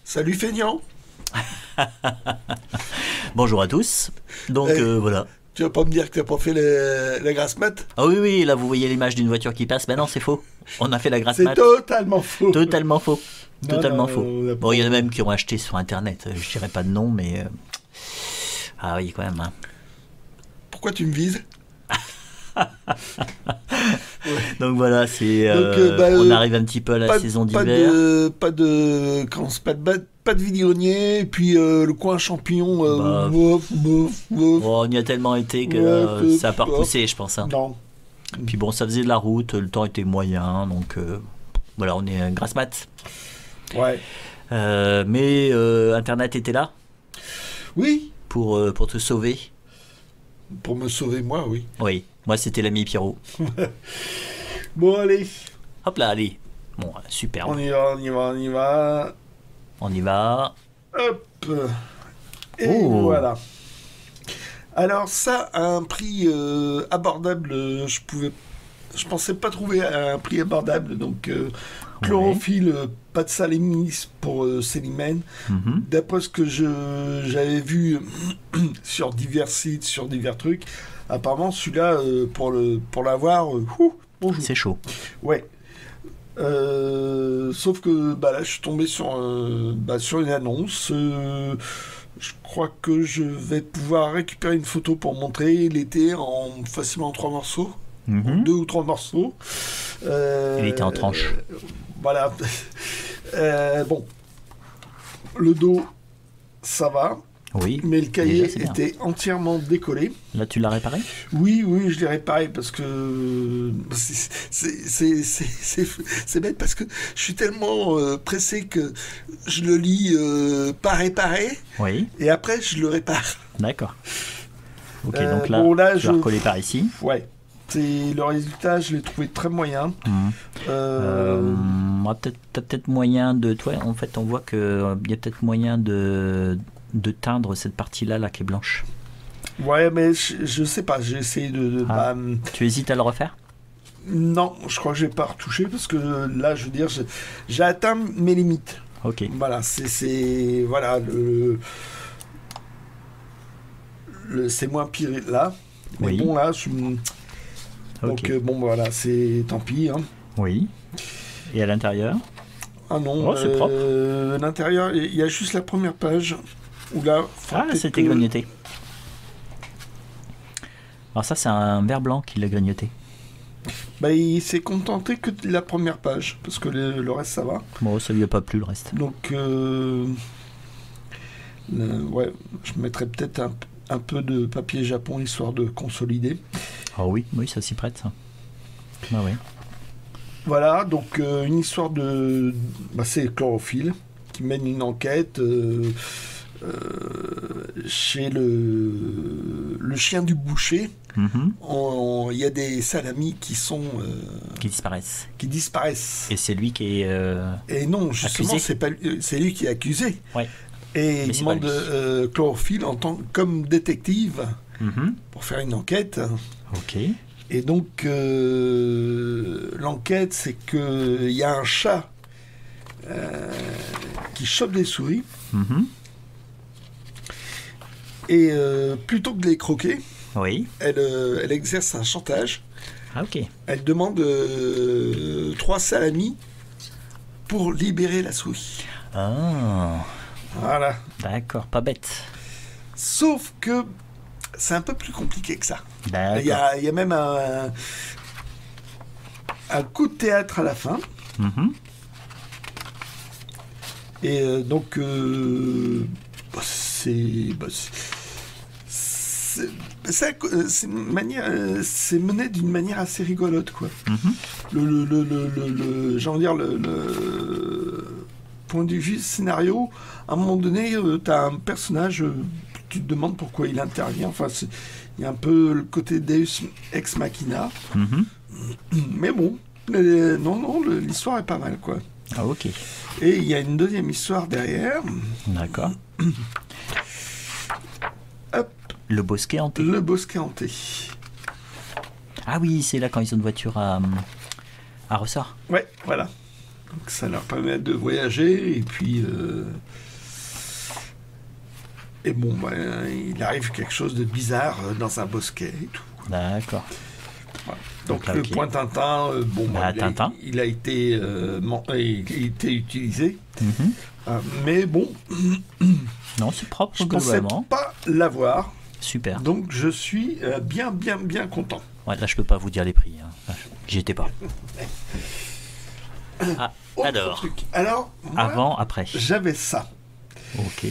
Salut feignant. Bonjour à tous. Donc voilà. Tu vas pas me dire que t'as pas fait la grasse mat? Ah oui, oui, là vous voyez l'image d'une voiture qui passe. Ben non, c'est faux. On a fait la grasse C'est mat. totalement faux. Totalement faux. Non, Totalement non, faux. on a Bon, il y en a pas- même qui ont acheté sur internet. Je dirais pas de nom, mais. Ah oui, quand même. Hein. Pourquoi tu me vises? Donc voilà, c'est. On arrive un petit peu à la saison d'hiver. Pas de vidéonier, et puis le coin champignon. Bah, Bof, bof, bof. Oh, on y a tellement été que Ouais, ça a pas repoussé, je pense. Hein. Non. Puis bon, ça faisait de la route, le temps était moyen, donc voilà, on est grasse mat. Ouais. Mais Internet était là Oui, pour te sauver. pour me sauver moi, oui. Oui, moi c'était l'ami Pierrot. Bon, allez, Hop là, allez. Bon, super. on y va, on y va, on y va. On y va. Hop. Et Oh. voilà. Alors ça, à un prix abordable, je pensais pas trouver à un prix abordable. Donc chlorophylle, pas de salénis pour Célimène. Mhm. D'après ce que j'avais vu sur divers sites, sur divers trucs, apparemment celui-là pour l'avoir, bonjour. C'est chaud. Ouais. Sauf que là, je suis tombé sur une annonce. Je crois que je vais pouvoir récupérer une photo pour montrer l'été en facilement 3 morceaux, Mhm. 2 ou 3 morceaux. Il était en tranche. Voilà. Bon, le dos, ça va, Oui. mais le cahier Déjà, c'est bien. était entièrement décollé. Là, tu l'as réparé? Oui, oui, je l'ai réparé parce que c'est bête parce que je suis tellement pressé que je le lis pas réparé Oui. et après je le répare. D'accord. Ok, donc là, bon, là, tu vas recoller par ici. Ouais, c'est le résultat, je l'ai trouvé très moyen. Mhm. Euh, T'as peut-être moyen de. Toi, en fait, on voit qu'il y a peut-être moyen de teindre cette partie-là là, qui est blanche. ouais, mais je sais pas, j'ai essayé Ah. Tu hésites à le refaire? non, je crois que je vais pas retoucher parce que là, je veux dire, j'ai atteint mes limites. Ok. Voilà, voilà c'est moins pire là. Mais Oui. bon là, Ok. donc bon voilà, c'est tant pis. Hein. Oui. Et à l'intérieur? Ah non, Oh, c'est propre. l'intérieur, il y a juste la première page où là. Ah, c'était grignoté. Alors ça, c'est un verre blanc qui l'a grignoté. Il s'est contenté que de la première page parce que le reste ça va. Bon, ça lui a pas plu le reste. Donc ouais, je mettrais peut-être un peu de papier Japon histoire de consolider. Ah oui, oui, ça s'y prête ça. Ah oui. Voilà, donc une histoire de... c'est Chlorophylle qui mène une enquête chez le chien du boucher. Mhm. Il y a des salamis qui Qui disparaissent. qui disparaissent. Et c'est lui qui est... Et non, justement, accusé. c'est lui qui est accusé. Ouais. Et Mais il c'est pas demande Chlorophylle comme détective Mhm. pour faire une enquête. Ok. Et donc, l'enquête, c'est qu'il y a un chat qui chope des souris. Mhm. Et plutôt que de les croquer, Oui. elle exerce un chantage. Ah ok. Elle demande 3 salamis pour libérer la souris. Ah, Voilà. d'accord, pas bête. Sauf que c'est un peu plus compliqué que ça. Il y D'accord. a, il y a même un coup de théâtre à la fin. Mhm. Et donc, c'est mené d'une manière assez rigolote, quoi. Mhm. J'ai envie de dire, le point de vue scénario, à un moment donné, tu as un personnage, tu te demandes pourquoi il intervient. Enfin, il y a un peu le côté Deus ex machina. Mhm. Mais bon, non, l'histoire est pas mal, quoi. Ah ok. Et il y a une deuxième histoire derrière. D'accord. Hop, Le bosquet hanté. le bosquet hanté. Ah oui, c'est là quand ils ont une voiture à ressort. Ouais, voilà. Donc ça leur permet de voyager, et puis... et bon, il arrive quelque chose de bizarre dans un bosquet et tout. D'accord. Voilà. Donc là, le ok. point Tintin, Tintin. il a été utilisé. Mais bon, Non, c'est propre je pensais globalement. pas l'avoir. Super. Donc je suis bien content. Ouais, là, je peux pas vous dire les prix. Hein. J'y étais pas. Ah, Autre alors, truc. Alors, moi, avant, après. j'avais ça. Ok.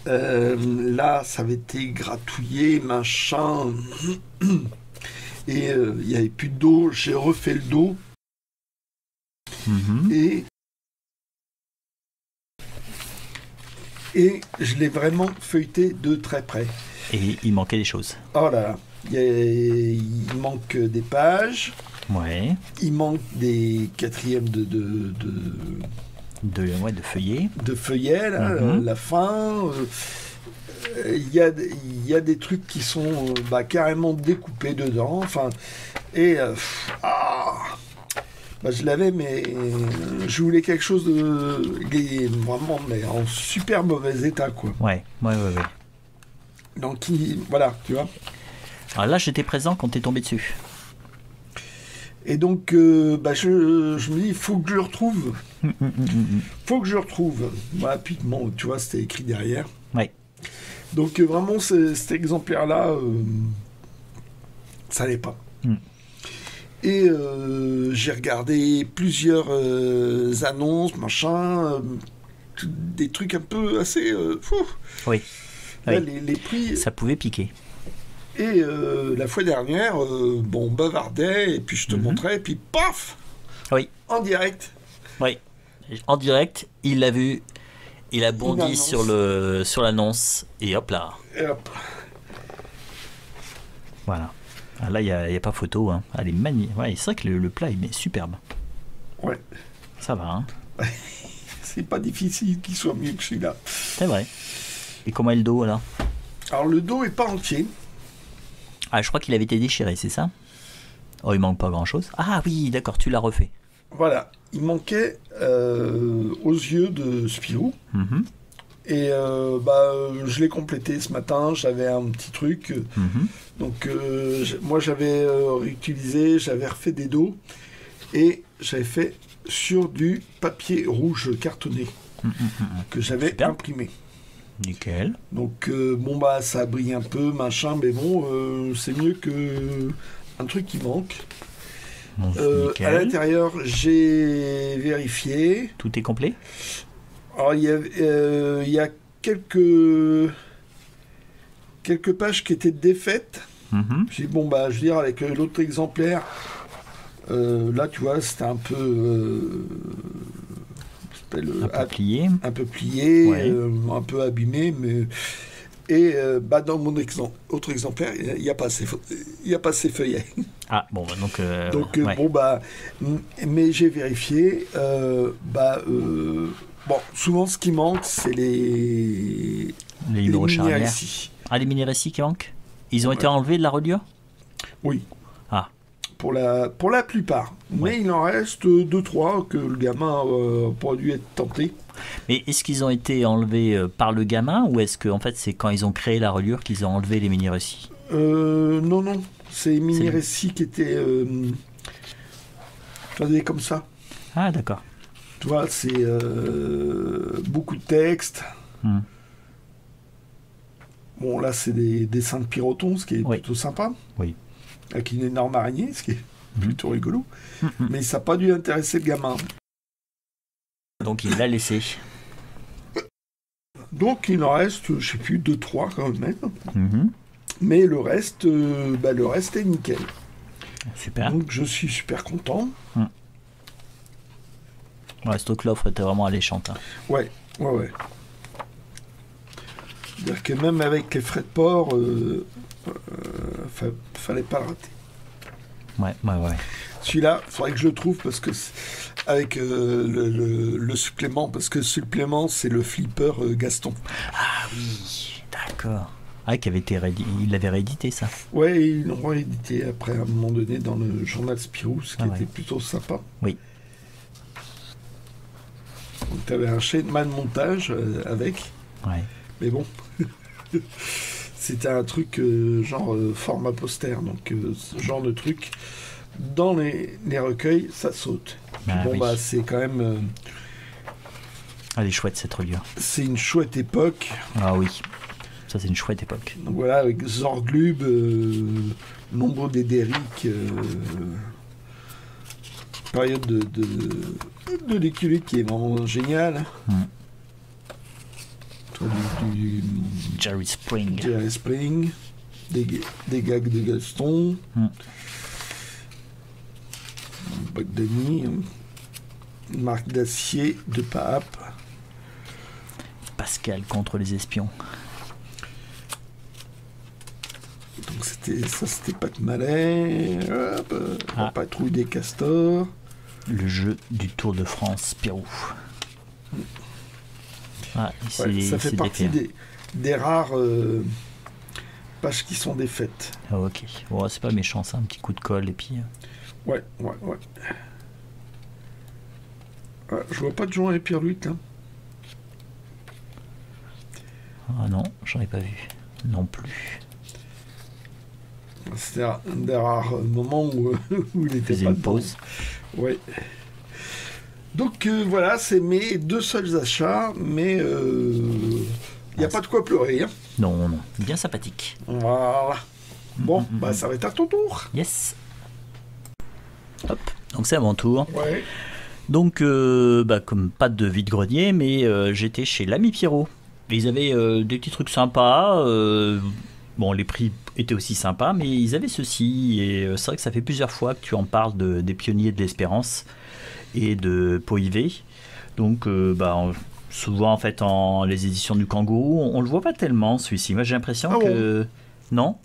Là, ça avait été gratouillé, machin. Et il n'y avait plus de dos. J'ai refait le dos. Et je l'ai vraiment feuilleté de très près. Et il manquait des choses. Oh là là. Il manque des pages. Ouais. Il manque des quatrièmes De feuillet. de feuillets, là, la fin. Il y a des trucs qui sont carrément découpés dedans. Enfin, et je l'avais, mais je voulais quelque chose de vraiment, mais en super mauvais état, quoi. Ouais. Donc voilà, tu vois. Alors là, j'étais présent quand t'es tombé dessus. Et donc, je me dis, il faut que je le retrouve. Faut que je le retrouve. Voilà, puis bon, tu vois, c'était écrit derrière. Ouais. Donc vraiment, cet exemplaire-là, ça n'allait pas. Et j'ai regardé plusieurs annonces, machin, des trucs un peu assez... Oui. Là, Oui. les prix... Ça pouvait piquer. Et la fois dernière, on bavardait, et puis je te montrais, et puis paf, Oui. en direct. Oui. En direct, il l'a vu. Il a bondi annonce. sur l'annonce. Et hop là. Et hop. Voilà. Ah, là, il n'y a pas photo. Hein. Elle est magnifique. Ouais, c'est vrai que le plat, il est superbe. Ouais. Ça va, hein. C'est pas difficile qu'il soit mieux que celui-là. C'est vrai. Et comment est le dos, alors? Alors, le dos est pas entier. Ah, je crois qu'il avait été déchiré, c'est ça? Oh, il manque pas grand-chose. Ah oui, d'accord, tu l'as refait. Voilà. Il manquait aux yeux de Spirou. Et je l'ai complété ce matin. J'avais un petit truc. Donc, moi, j'avais réutilisé, j'avais refait des dos. Et j'avais fait sur du papier rouge cartonné que j'avais Super. imprimé. Nickel. Donc, ça brille un peu, machin. Mais bon, c'est mieux que un truc qui manque. Bon, À nickel. l'intérieur, j'ai vérifié. Tout est complet? Alors, il y a quelques pages qui étaient défaites. J'ai dit, je veux dire, avec l'autre exemplaire, là, tu vois, c'était un peu... Un peu plié. un peu plié, Ouais. un peu abîmé, mais... Et dans mon autre exemplaire, il n'y a pas ces feuillets. Ah, bon, donc... Donc, ouais. mais j'ai vérifié. Souvent, ce qui manque, c'est les numéros charnières. mini-récits. Ah, les mini-récits qui manquent? Ils ont Ouais. été enlevés de la reliure? Oui. Ah. Pour la plupart. Ouais. Mais il en reste 2-3 que le gamin a pas dû être tenté. Mais est-ce qu'ils ont été enlevés par le gamin ou est-ce que en fait c'est quand ils ont créé la reliure qu'ils ont enlevé les mini-récits? Non. C'est les mini-récits qui étaient... comme ça. Ah, d'accord. Tu vois, c'est beaucoup de texte. Bon, là, c'est des dessins de Pyroton, ce qui est plutôt sympa. Oui. Avec une énorme araignée, ce qui est plutôt rigolo. Mais ça n'a pas dû intéresser le gamin. Donc il l'a laissé. Donc, il en reste, je sais plus, 2-3 quand même. Mais le reste est nickel. Super. Donc, je suis super content. Ouais, ce truc l'offre était vraiment alléchante. Hein. Ouais. C'est-à-dire que même avec les frais de port, fallait pas le rater. Ouais. Celui-là, il faudrait que je le trouve parce que avec le supplément, parce que le supplément, c'est le flipper Gaston. Ah oui, d'accord. Ah, il l'avait réédité ça. Ouais, ils l'ont réédité après à un moment donné dans le journal Spirou, ce qui était plutôt sympa. Oui. Donc tu avais un schéma de montage avec. Ouais. Mais bon, c'était un truc genre format poster. Donc ce genre de truc, dans les recueils, ça saute. Puis Ah, bon, oui. bah c'est quand même... Elle est chouette cette reliure. c'est une chouette époque. Ah oui, ça c'est une chouette époque. Donc voilà, avec Zorglub, nombre d'Edéric, période de l'éculé qui est vraiment géniale. Toi, du Jerry Spring. Jerry Spring, des gags de Gaston, Bogdani, Marc Dacier de Pape. Pascal contre les espions. Donc c'était Pat Mallet, la patrouille des castors. Le jeu du Tour de France Pérou. Ah, Ouais, ça fait partie des rares pages qui sont défaites. Ah, ok. Bon, c'est pas méchant ça, un petit coup de colle et puis. Ouais. Je vois pas de Jean et Pierre-Louis là. Ah non, j'en ai pas vu. Non plus. C'était un des rares moments où il était Faisait pas une dedans. pause. Ouais. Donc voilà, c'est mes 2 seuls achats, mais il n'y a pas de quoi pleurer. Hein. Non. Bien sympathique. Voilà. Bon, bah ça va être à ton tour. Yes. Hop. Donc c'est à mon tour. Ouais. Donc, comme pas de vide-grenier, mais j'étais chez l'ami Pierrot. Et ils avaient des petits trucs sympas. Bon, les prix étaient aussi sympas, mais ils avaient ceci. Et c'est vrai que ça fait plusieurs fois que tu en parles des pionniers de l'espérance et de Poivet. Donc, souvent, en fait, les éditions du Kangourou, on le voit pas tellement, celui-ci. Moi, j'ai l'impression que... Non.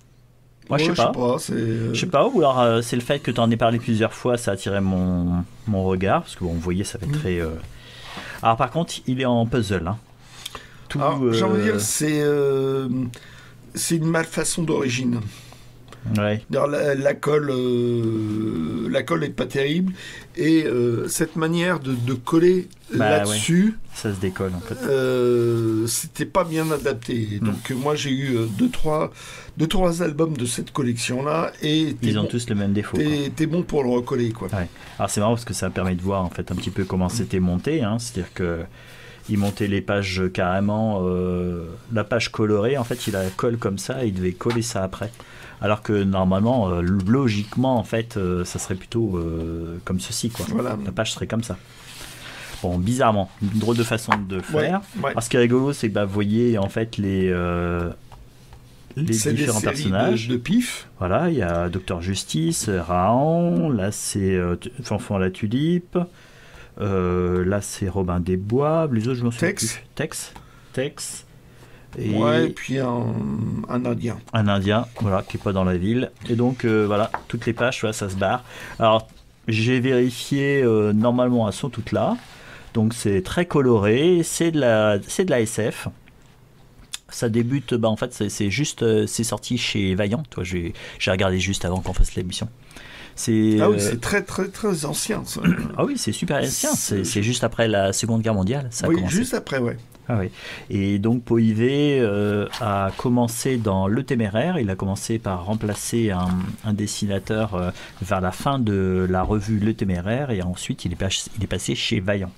Moi, je sais pas. Je sais pas, ou alors c'est le fait que tu en aies parlé plusieurs fois, ça a attiré mon regard, parce que bon, vous voyez, ça fait très... Alors par contre, il est en puzzle. Hein. Tout, alors, j'ai envie de dire, c'est une malfaçon d'origine. Ouais. La colle est pas terrible, et cette manière de coller là-dessus, ouais. Ça se décolle en fait. C'était pas bien adapté. Donc moi j'ai eu deux trois albums de cette collection-là, et ils ont tous le même défaut. T'es bon pour le recoller, quoi. Ouais. Alors c'est marrant parce que ça permet de voir en fait un petit peu comment c'était monté. Hein. C'est-à-dire que il montait les pages carrément, la page colorée, en fait il la colle comme ça, et il devait coller ça après. Alors que normalement, logiquement, en fait, ça serait plutôt comme ceci, quoi. Voilà. La page serait comme ça. Bon, bizarrement, une drôle de façon de faire. Ouais. Alors, ce qui est rigolo, c'est que vous voyez en fait les différents personnages. De pif. Voilà, il y a Docteur Justice, Raon, là c'est Fanfan à la Tulipe, là c'est Robin des Bois, les autres je m'en souviens plus. Tex. Et puis un Indien. Un Indien, voilà, qui n'est pas dans la ville. Et donc, voilà, toutes les pages, voilà, ça se barre. Alors, j'ai vérifié, normalement, elles sont toutes là. Donc, c'est très coloré. C'est de la SF. Ça débute, en fait, c'est juste, c'est sorti chez Vaillant. Toi, j'ai regardé juste avant qu'on fasse l'émission. Ah oui, c'est très, très, très ancien, ça. Ah oui, c'est super ancien. C'est juste après la Seconde Guerre mondiale. Ça a commencé. Juste après, ouais. Ah oui. Et donc Poivet a commencé dans Le Téméraire. Il a commencé par remplacer un dessinateur vers la fin de la revue Le Téméraire, et ensuite il est passé chez Vaillant.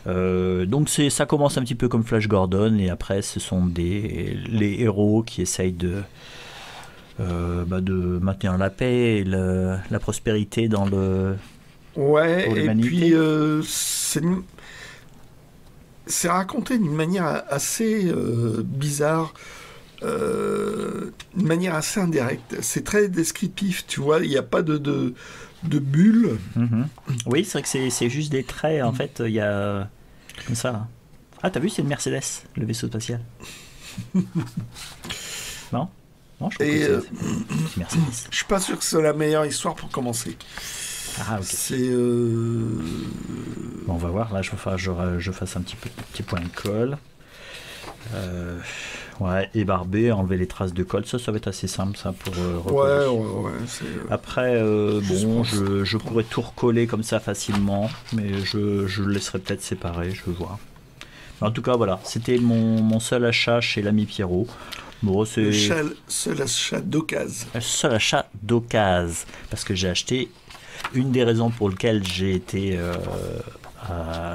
Donc ça commence un petit peu comme Flash Gordon, et après ce sont les héros qui essayent de maintenir la paix et la prospérité dans le... Ouais, et puis c'est raconté d'une manière assez bizarre, d'une manière assez indirecte. C'est très descriptif, tu vois, il n'y a pas de bulles. Mm-hmm. Oui, c'est vrai que c'est juste des traits, en fait, il y a comme ça. Ah, t'as vu, c'est une Mercedes, le vaisseau spatial. Non, je crois que c'est Mercedes. Je suis pas sûr que c'est la meilleure histoire pour commencer. Ah, ok. C'est Bon, on va voir. Là, je fasse un petit point de colle. Ouais, ébarber, enlever les traces de colle, ça va être assez simple, ça, pour Ouais, recoller. ouais, c'est... Après, Juste bon, pour- je pourrais tout recoller comme ça facilement, mais je le laisserai peut-être séparé, je veux voir. En tout cas, voilà, c'était mon seul achat chez l'ami Pierrot. Bon, c'est seul achat d'occasion. le seul achat d'occasion, parce que j'ai acheté une des raisons pour lesquelles j'ai été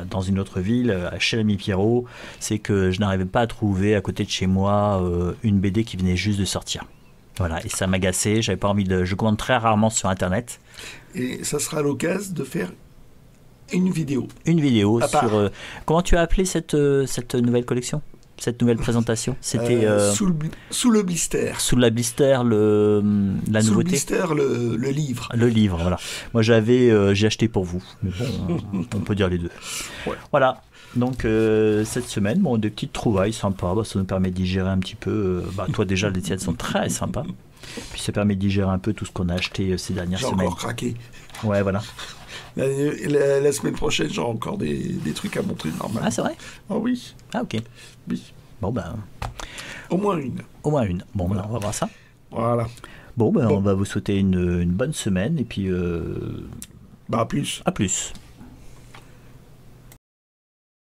dans une autre ville, chez l'ami Pierrot, c'est que je n'arrivais pas à trouver à côté de chez moi une BD qui venait juste de sortir. Voilà, et ça m'agaçait, j'avais pas envie de... Je commande très rarement sur Internet. Et ça sera l'occasion de faire une vidéo. Une vidéo À part. sur... comment tu as appelé cette nouvelle collection? Cette nouvelle présentation? C'était Sous le blister. sous la blister, la Sous le nouveauté? blister, le livre. Le livre, voilà. Moi, j'ai acheté pour vous. Mais bon, on peut dire les deux. Ouais. Voilà. Donc, cette semaine, bon, des petites trouvailles sympas. Ça nous permet de digérer un petit peu. Toi, déjà, les tiennes sont très sympas. Puis, ça permet de digérer un peu tout ce qu'on a acheté ces dernières J'ai semaines. encore craqué. Ouais, voilà. La semaine prochaine, j'aurai encore des trucs à montrer normalement. Ah, c'est vrai? Ah oui, Ah, ok. oui. Bon, ben, Au moins une. au moins une. Bon, Voilà. ben, on va voir ça. Voilà. Bon, Bon. on va vous souhaiter une bonne semaine. Et puis, Bah, à plus. à plus.